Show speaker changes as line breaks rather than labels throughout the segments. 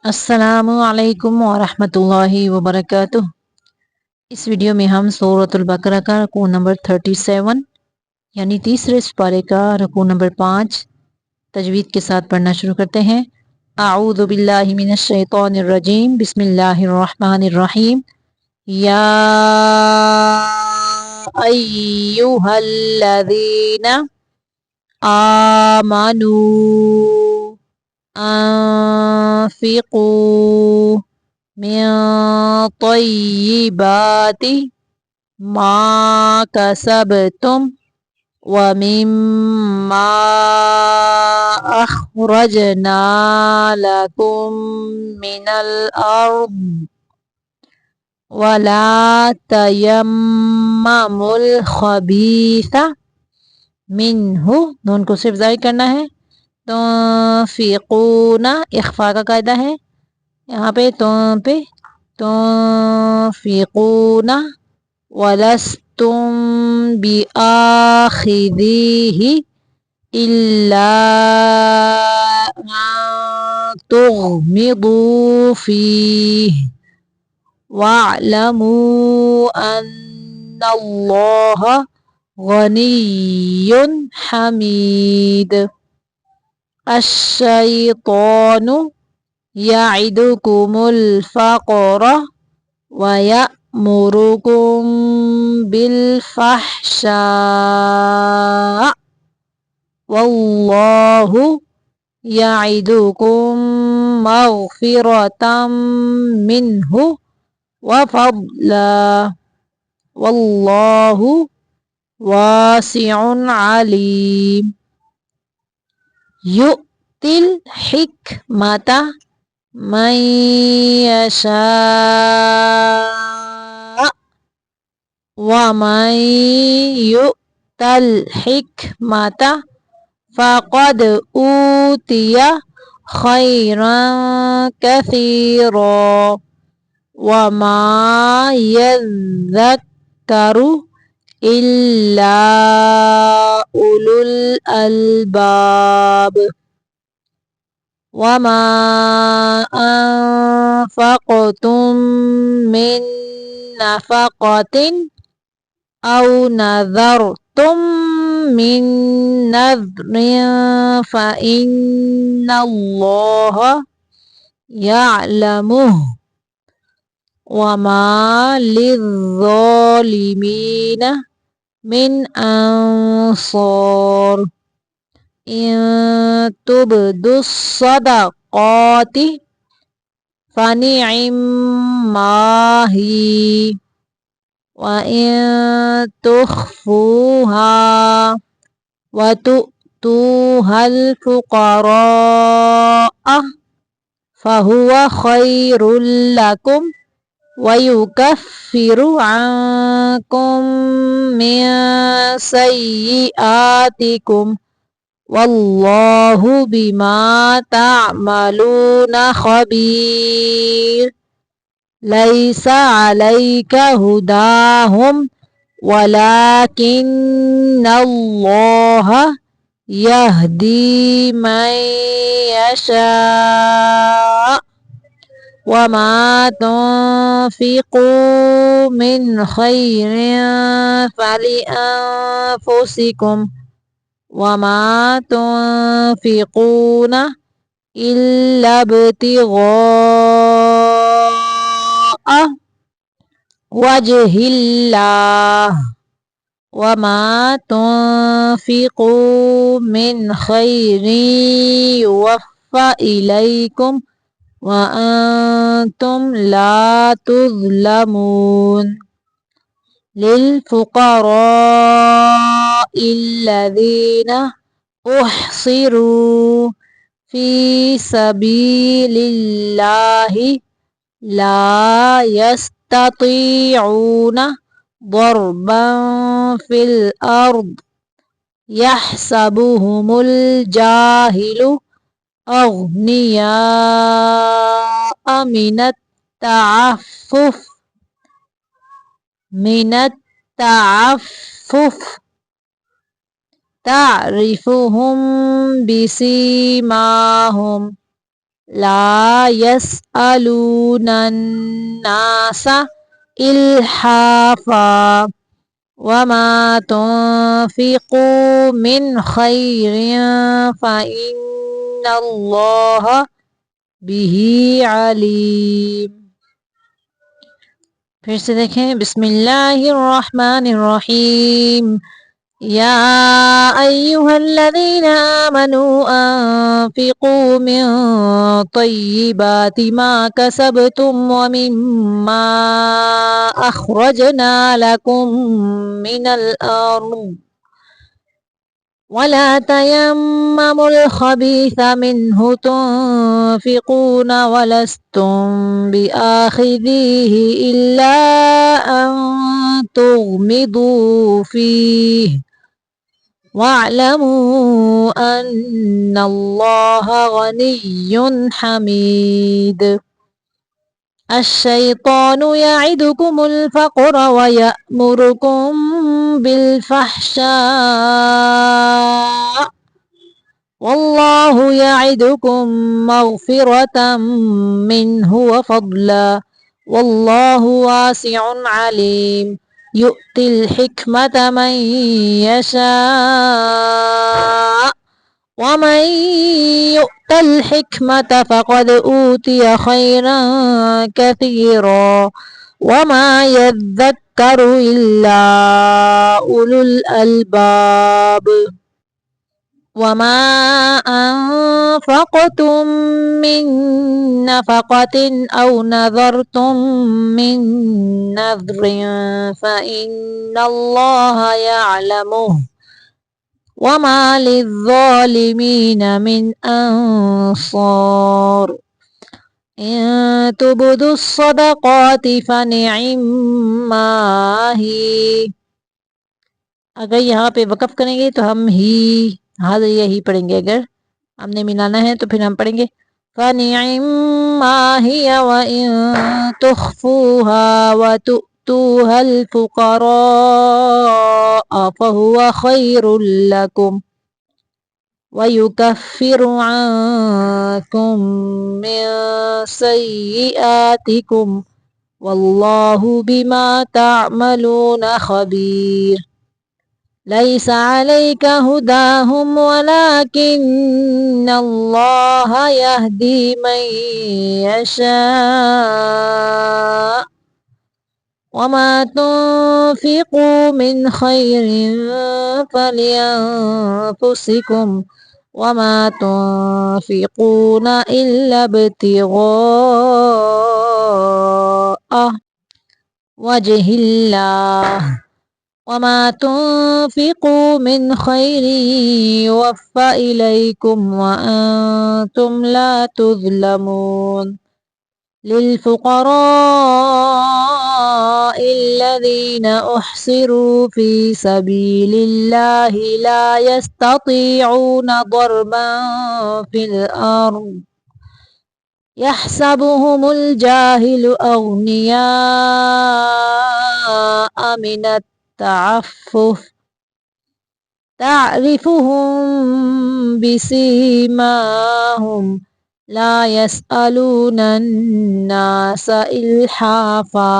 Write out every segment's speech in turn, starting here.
अस्सलामु अलैकुम वरहमतुल्लाहि वबरकातुह। इस वीडियो में हम सूरतुल बकरा का रुकू नंबर 37 यानी तीसरे पारे का रुकू नंबर 5 तजवीद के साथ पढ़ना शुरू करते हैं। आऊज़ु बिल्लाहि मिनश शैतानिर रजीम, बिस्मिल्लाहिर रहमानिर रहीम। या अय्युहल्लज़ीना आमनू अनफिकू मिन तय्यिबाति मा कसबतुम व मिम्मा अखरजना लकुम मिनल अर्द वला तयम्ममुल खबीसा मिन्हु, नून को सिर्फ जाय करना है। तो फ़िक़ूना इख्फा का कायदा है यहाँ पे। तो फ़िक़ूना वलस्तुम बिआखिज़ीहि इल्ला अन तुग़मिदू फ़ीहि वअलमू अन्नल्लाह गनिय्युन हमीद। अश्शैतानु याइदुकुमुल फ़क़्र व यअमुरुकुम बिल फ़हशा वल्लाहु याइदुकुम मग़फ़िरतम मिन्हु व फ़ज़ला वल्लाहु वासिउन अलीम। युतिल हिकमता मन यशा व मन युतल हिकमता फ़क़द ऊतिया खैरन कसीरा व मा यज़्ज़क्करु इल्ला उलुल अलबाब। वमा अनफ़क़तुम मिन नफ़क़तिन औ नज़रतुम मिन नज़रिन फ़इन्नल्लाह यअलमुहु वमा लिज़्ज़ालिमीन मिन अंसार। इन तुब्दुस सदक़ाति फ़निअम्मा ही व इन तुख़्फ़ूहा व तु'तूहल फ़ुक़राअ फ़हुवा खैरुल लकुम व युकफ्फिरु अन्कुम मिन सय्यिआतिकुम वल्लाहु बिमा ताअमलूना खबीर। लैसा अलैका हुदाहुम वलाकिन्नल्लाह यहदी मन यशा वमा तुन्फ़िक़ू मिन खैरिन फ़लिअन्फ़ुसिकुम वमा तुन्फ़िक़ून इल्ला इब्तिग़ाअ वजहिल्लाह वमा तुन्फ़िक़ू मिन खैरिन युवफ़्फ़ा इलैकुम व अंतुम ला तुज़लमून। लिल्फ़ुक़राइल्लज़ीना उहसिरू फ़ी सबीलिल्लाहि ला यस्ततीऊना ضरबन फ़िल अर्द यहसबुहुमुल जाहिलु अग़नियाअ मिनत तअफ़्फ़ुफ़ तारिफ़ुहुम बिसीमाहुम لا يسألون الناس إلحافا وما تنفقوا من خير فإن الله به عليम। फिर से देखें, बिस्मिल्लाहिर्रहमानिर्रहीम। या अय्युहल्लज़ीना आमनू अनफ़िक़ू मिन तय्यिबाति मा कसबतुम व मिम्मा अख़रजना लकुम मिनल अर्ज़ वला तयम्ममुल ख़बीथ मिन्हु तुनफ़िक़ून वलस्तुम बिआख़िज़ीहि इल्ला अन तुग़मिदू फ़ीहि वअलमू अन्नल्लाह गनिय्युन हमीद। अश्शैतानु यइदुकुमुल फ़क़्र व यअमुरुकुम बिल फ़हशाअ वल्लाहु यइदुकुम मग़फ़िरतम मिन्हु व फ़ज़ला वल्लाहु वासिउन अलीम। यु'तिल हिक्मत मन यशा वमन यु'तल हिक्मत फ़क़द ऊतिय खैरन कसीरा वमा यज़्ज़क्करु इल्ला उलुल अलबाब। वमा अनफ़क़तुम मिन नफ़क़तिन औ नज़रतुम मिन नज़रिन फ़इन्नल्लाह यअलमुहु वमा लिज़्ज़ालिमीन मिन अंसार। इन तुब्दुस्सदक़ाति फ़निअम्मा ही। अगर यहाँ पे वक़फ़ करेंगे तो हम ही हाज़िर यही पढ़ेंगे, अगर हमने मिलाना है तो फिर हम पढ़ेंगे फ़निअम्मा हिय व इन तुख़्फ़ूहा व तु'तूहल फ़ुक़राअ फ़हुव खैरुल लकुम व युकफ़्फ़िरु अन्कुम मिन सय्यिआतिकुम वल्लाहु बिमा तअमलून ख़बीर। लैस अलैका हुदाहुम वलाकिन्नल्लाह यहदी मन यशा वमा तुनफ़िक़ू मिन खैरिन फ़लिअन्फ़ुसिकुम वमा तुनफ़िक़ून इल्ला इब्तिग़ाअ वजहिल्लाह वमा तुनफ़िक़ू मिन खैरिन युवफ़्फ़ा इलैकुम व अंतुम ला तुज़लमून। लिल्फ़ुक़राइल्लज़ीना उहसिरू फ़ी सबीलिल्लाहि ला यस्ततीऊन ضरबन फ़िल अर्ज़ यहसबुहुमुल जाहिलु अग़नियाअ मिनत तअफ़्फ़ुफ़ तारिफ़ुहुम बिसीमाहुम ला यसअलूनन नास इल्हाफ़ा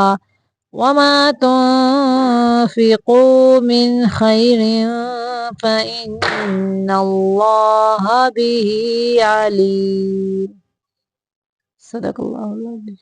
वमा तुनफ़िक़ू मिन खैरिन फ़इन्नल्लाह बिही अलीम। सदक़ल्लाहुल अज़ीम।